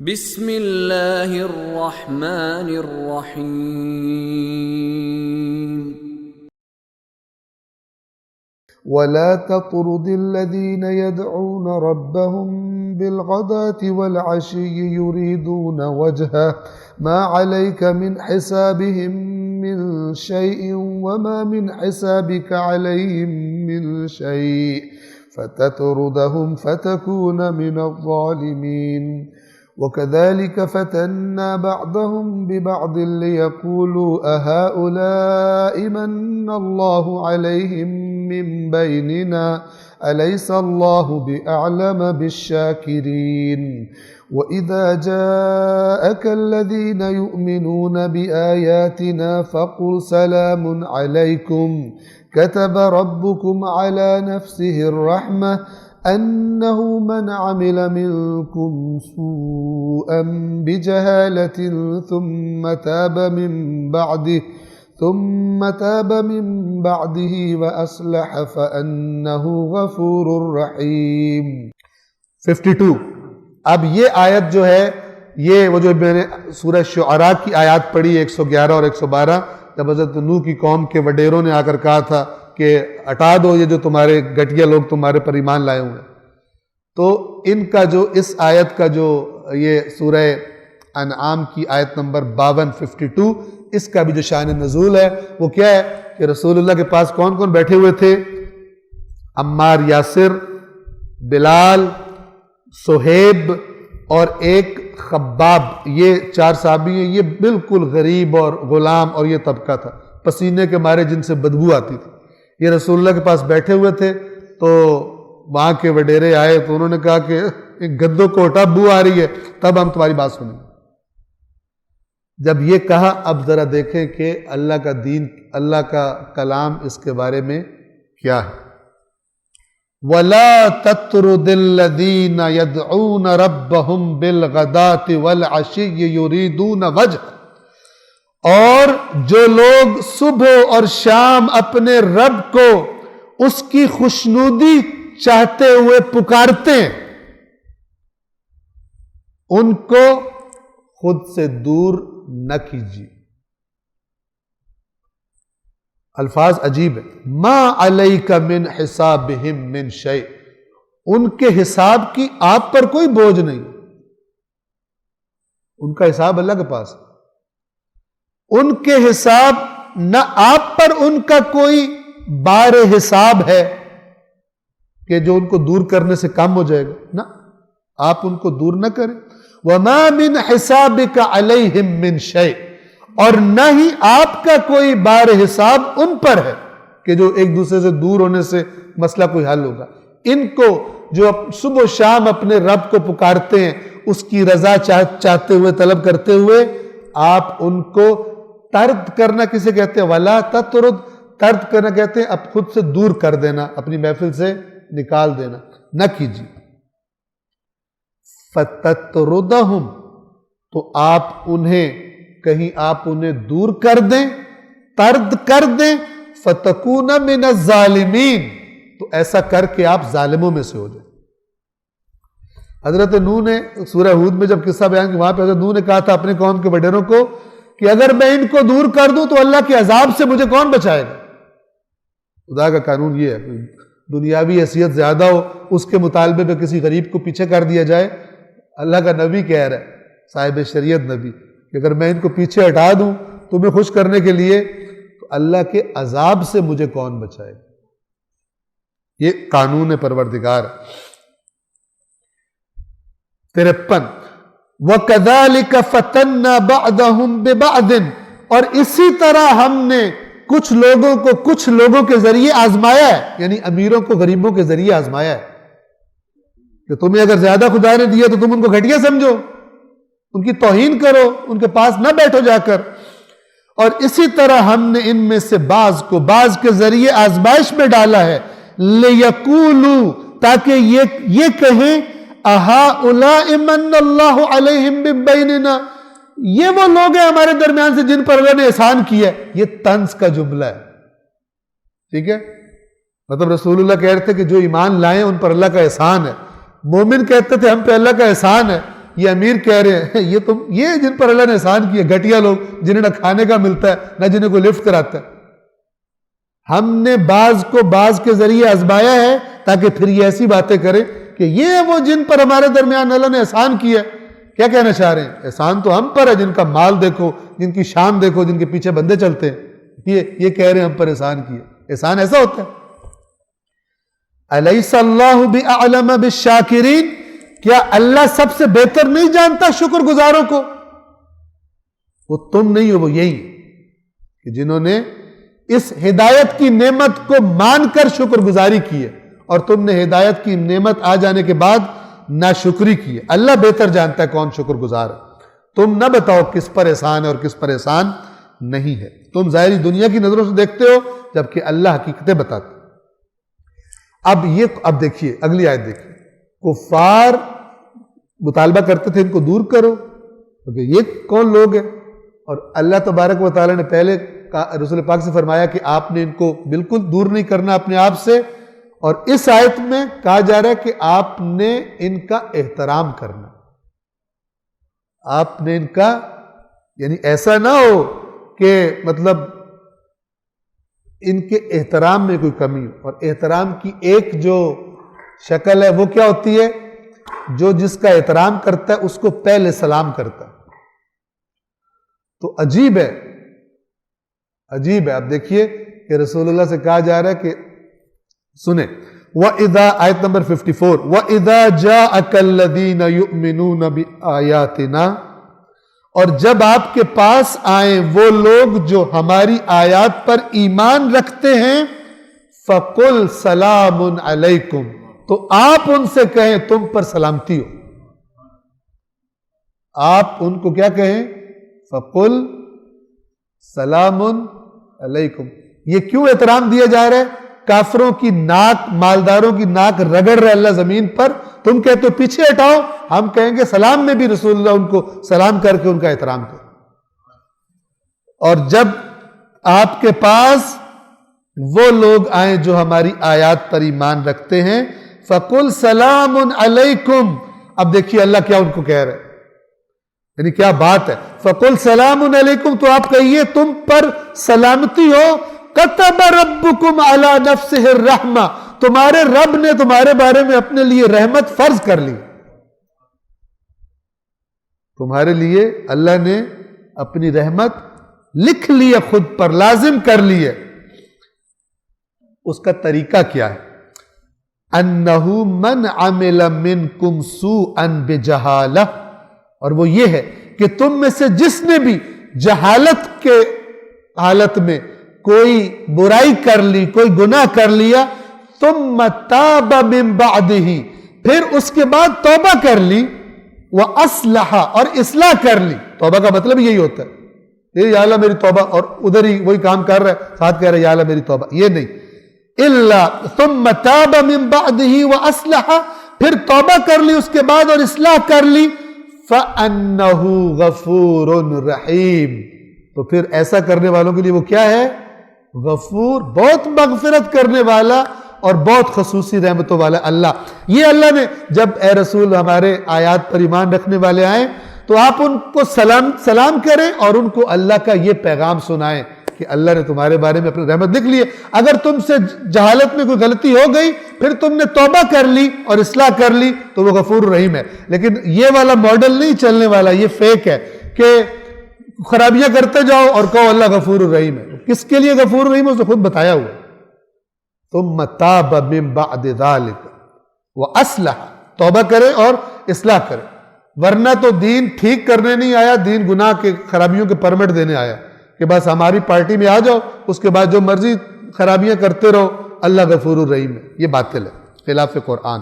بسم اللہ الرحمن الرحیم ولا تطرد الذين يدعون ربهم بالغداة والعشي يريدون وجهه ما عليك من حسابهم من شيء وما من حسابك عليهم من شيء فتطردهم فتكون من الظالمين وكذلك فتنا بعضهم ببعض ليقولوا أهؤلاء من الله عليهم من بيننا أليس الله بأعلم بالشاكرين وإذا جاءك الذين يؤمنون بآياتنا فقل سلام عليكم كتب ربكم على نفسه الرحمة أنه من عمل منكم سوءا بجهالة ثم تاب من بعده وأصلح فأنه غفور رحيم۔ 52۔ اب یہ آیت جو ہے، یہ وہ جو میں نے سورہ شعراء کی آیات پڑھی 111 اور 112، جب حضرت نوح کی قوم کے وڈیروں نے آ کر کہا تھا کہ ہٹا دو یہ جو تمہارے گٹیا لوگ تمہارے پر ایمان لائے ہوئے ہیں، تو ان کا جو اس آیت کا جو یہ سورہ انعام کی آیت نمبر 52 اس کا بھی جو شان نزول ہے وہ کیا ہے کہ رسول اللہ کے پاس کون کون بیٹھے ہوئے تھے؟ عمار یاسر، بلال، صہیب اور ایک خباب، یہ 4 صحابی ہیں۔ یہ بالکل غریب اور غلام اور یہ طبقہ تھا، پسینے کے مارے جن سے بدبو آتی تھی۔ یہ رسول اللہ کے پاس بیٹھے ہوئے تھے، تو وہاں کے وڈیرے آئے تو انہوں نے کہا کہ گدوں کو اٹھا، بو آ رہی ہے، تب ہم تمہاری بات سنیں گے۔ جب یہ کہا، اب ذرا دیکھیں کہ اللہ کا دین، اللہ کا کلام اس کے بارے میں کیا ہے۔ وَلَا تَطْرُدِ الَّذِينَ يَدْعُونَ رَبَّهُمْ بِالْغَدَاةِ وَالْعَشِيِّ يُرِيدُونَ وَجْهَهُ، اور جو لوگ صبح اور شام اپنے رب کو اس کی خوشنودی چاہتے ہوئے پکارتے ہیں، ان کو خود سے دور نہ کیجیے۔ الفاظ عجیب ہے، ما علیک من حسابہم من شیء، ان کے حساب کی آپ پر کوئی بوجھ نہیں، ان کا حساب اللہ کے پاس ہے۔ ان کے حساب نہ آپ پر ان کا کوئی بار حساب ہے کہ جو ان کو دور کرنے سے کم ہو جائے گا، نہ، آپ ان کو دور نہ کریں۔ وَمَا مِنْ حِسَابِكَ عَلَيْهِمْ مِنْ شَيْءٍ، اور نہ ہی آپ کا کوئی بار حساب ان پر ہے کہ جو ایک دوسرے سے دور ہونے سے مسئلہ کوئی حل ہوگا۔ ان کو جو صبح و شام اپنے رب کو پکارتے ہیں، اس کی رضا چاہتے ہوئے، طلب کرتے ہوئے، آپ ان کو طرد کرنا کسے کہتے ہیں؟ وَلَا تَطْرُدْ، طرد کرنا کہتے ہیں اب خود سے دور کر دینا، اپنی محفل سے نکال دینا، نہ کیجیے۔ فَتَطْرُدَهُمْ، تو آپ انہیں کہیں آپ انہیں دور کر دیں، طرد کر دیں، فَتَكُونَ مِنَ الظَّالِمِينَ، تو ایسا کر کے آپ ظالموں میں سے ہو جائیں۔ حضرت نوح نے سورہ ہود میں جب قصہ بیان کیا، وہاں پہ حضرت نوح نے کہا تھا اپنے قوم کے وڈیروں کو کہ اگر میں ان کو دور کر دوں تو اللہ کے عذاب سے مجھے کون بچائے گا؟ خدا کا قانون یہ ہے، دنیاوی حیثیت زیادہ ہو، اس کے مطالبے پہ کسی غریب کو پیچھے کر دیا جائے۔ اللہ کا نبی کہہ رہا ہے، صاحب شریعت نبی، کہ اگر میں ان کو پیچھے ہٹا دوں تمہیں خوش کرنے کے لیے تو اللہ کے عذاب سے مجھے کون بچائے گا؟ یہ قانون پروردگار۔ 53۔ وَكَذَلِكَ فَتَنَّا بَعْضَهُمْ بِبَعْضٍ، اور اسی طرح ہم نے کچھ لوگوں کو کچھ لوگوں کے ذریعے آزمایا ہے، یعنی امیروں کو غریبوں کے ذریعے آزمایا ہے کہ تمہیں اگر زیادہ خدا نے دیا تو تم ان کو گھٹیا سمجھو، ان کی توہین کرو، ان کے پاس نہ بیٹھو جا کر۔ اور اسی طرح ہم نے ان میں سے بعض کو بعض کے ذریعے آزمائش میں ڈالا ہے، لِيَقُولُوا، تاکہ یہ کہیں، أَهَؤُلَاءِ مَنَّ اللَّهُ عَلَيْهِمْ مِن بَيْنِنَا، یہ وہ لوگ ہیں ہمارے درمیان سے جن پر اللہ نے احسان کیا ہے۔ یہ طنز کا جملہ ہے، ٹھیک ہے؟ مطلب رسول اللہ کہہ رہے تھے کہ جو ایمان لائیں ان پر اللہ کا احسان ہے، مومن کہتے تھے ہم پہ اللہ کا احسان ہے، یہ امیر کہہ رہے ہیں یہ جن پر اللہ نے احسان کیا گھٹیا لوگ جنہیں نہ کھانے کا ملتا ہے نہ جنہیں کوئی لفٹ کراتا ہے. ہم نے بعض کو بعض کے ذریعے آزمایا ہے تاکہ پھر یہ ایسی باتیں کریں کہ یہ وہ جن پر ہمارے درمیان اللہ نے احسان کیا. کیا کہنا چاہ رہے ہیں؟ احسان تو ہم پر ہے، جن کا مال دیکھو، جن کی شان دیکھو، جن کے پیچھے بندے چلتے ہیں، یہ کہہ رہے ہیں ہم پر احسان کیا. احسان ایسا ہوتا ہے. الیس اللہ باعلم بالشاکرین، کیا اللہ سب سے بہتر نہیں جانتا شکر گزاروں کو؟ وہ تم نہیں ہو، وہ یہی کہ جنہوں نے اس ہدایت کی نعمت کو مان کر شکر گزاری کی ہے، اور تم نے ہدایت کی نعمت آ جانے کے بعد ناشکری کی ہے. اللہ بہتر جانتا ہے کون شکر گزار ہے. تم نہ بتاؤ کس پر احسان ہے اور کس پر احسان نہیں ہے. تم ظاہری دنیا کی نظروں سے دیکھتے ہو جبکہ اللہ حقیقتیں بتاتے. اب دیکھیے اگلی آیت دیکھیے. کفار مطالبہ کرتے تھے ان کو دور کرو، کیونکہ یہ کون لوگ ہیں؟ اور اللہ تبارک و تعالیٰ نے پہلے رسول پاک سے فرمایا کہ آپ نے ان کو بالکل دور نہیں کرنا اپنے آپ سے، اور اس آیت میں کہا جا رہا ہے کہ آپ نے ان کا احترام کرنا. آپ نے ان کا، یعنی ایسا نہ ہو کہ مطلب ان کے احترام میں کوئی کمی ہو. اور احترام کی ایک جو شکل ہے وہ کیا ہوتی ہے؟ جو جس کا احترام کرتا ہے اس کو پہلے سلام کرتا ہے. تو عجیب ہے. اب دیکھیے کہ رسول اللہ سے کہا جا رہا ہے کہ سنیں، وَإِذَا آیت نمبر 54 وَإِذَا جَاءَكَ الَّذِينَ يُؤْمِنُونَ بِآيَاتِنَا، اور جب آپ کے پاس آئیں وہ لوگ جو ہماری آیات پر ایمان رکھتے ہیں، فَقُلْ سَلَامٌ عَلَيْكُمْ، تو آپ ان سے کہیں تم پر سلامتی ہو. آپ ان کو کیا کہیں؟ فَقُلْ سَلَامٌ عَلَيْكُمْ. یہ کیوں احترام دیا جا رہا ہے؟ کافروں کی ناک، مالداروں کی ناک رگڑ رہا ہے اللہ زمین پر، تم کہتے ہو پیچھے ہٹاؤ، ہم کہیں گے سلام میں بھی رسول اللہ ان کو سلام کر کے ان کا احترام کرو. اور جب آپ کے پاس وہ لوگ آئیں جو ہماری آیات پر ایمان رکھتے ہیں، فَقُلْ سَلَامٌ عَلَيْكُمْ. اب دیکھیے اللہ کیا ان کو کہہ رہے ہیں، یعنی کیا بات ہے. فَقُلْ سَلَامٌ عَلَيْكُمْ، تو آپ کہیے تم پر سلامتی ہو. كَتَبَ رَبُّكُمْ عَلَى نَفْسِهِ الرَّحْمَةِ، تمہارے رب نے تمہارے بارے میں اپنے لیے رحمت فرض کر لی. تمہارے لیے اللہ نے اپنی رحمت لکھ لی ہے، خود پر لازم کر لی ہے. اس کا طریقہ کیا ہے؟ أَنَّهُ مَنْ عَمِلَ مِنْكُمْ سُوءًا بِجَهَالَةٍ، اور وہ یہ ہے کہ تم میں سے جس نے بھی جہالت کے حالت میں کوئی برائی کر لی، کوئی گناہ کر لیا، ثم تاب من بعدہ، پھر اس کے بعد توبہ کر لی، وَأَصْلَحَ، اور اصلاح کر لی. توبہ کا مطلب یہی ہوتا ہے، یا اللہ میری توبہ، اور ادھر ہی وہی کام کر رہا ہے ساتھ کہہ رہا ہے یا اللہ میری توبہ. یہ نہیں، الا ثم تاب من بعدہ وَأَصْلَحَ، پھر توبہ کر لی اس کے بعد اور اصلاح کر لی، فَأَنَّهُ غَفُورٌ رَحِيمٌ، تو پھر ایسا کرنے والوں کے لیے وہ کیا ہے؟ غفور، بہت مغفرت کرنے والا اور بہت خصوصی رحمتوں والا اللہ. یہ اللہ نے جب اے رسول ہمارے آیات پر ایمان رکھنے والے آئیں تو آپ ان کو سلام کریں اور ان کو اللہ کا یہ پیغام سنائیں کہ اللہ نے تمہارے بارے میں اپنی رحمت لکھ لی ہے. اگر تم سے جہالت میں کوئی غلطی ہو گئی پھر تم نے توبہ کر لی اور اصلاح کر لی تو وہ غفور رحیم ہے. لیکن یہ والا ماڈل نہیں چلنے والا، یہ فیک ہے کہ خرابیاں کرتے جاؤ اور کہو اللہ غفور الرحیم ہے. کس کے لیے غفور الرحیم ہے؟ اسے خود بتایا ہوا. ثم تاب من بعد ذلك واصلح، توبہ کرے اور اصلاح کرے. ورنہ تو دین ٹھیک کرنے نہیں آیا، دین گناہ کے خرابیوں کے پرمٹ دینے آیا کہ بس ہماری پارٹی میں آ جاؤ، اس کے بعد جو مرضی خرابیاں کرتے رہو، اللہ غفور الرحیم ہے. یہ باطل ہے، خلاف قرآن.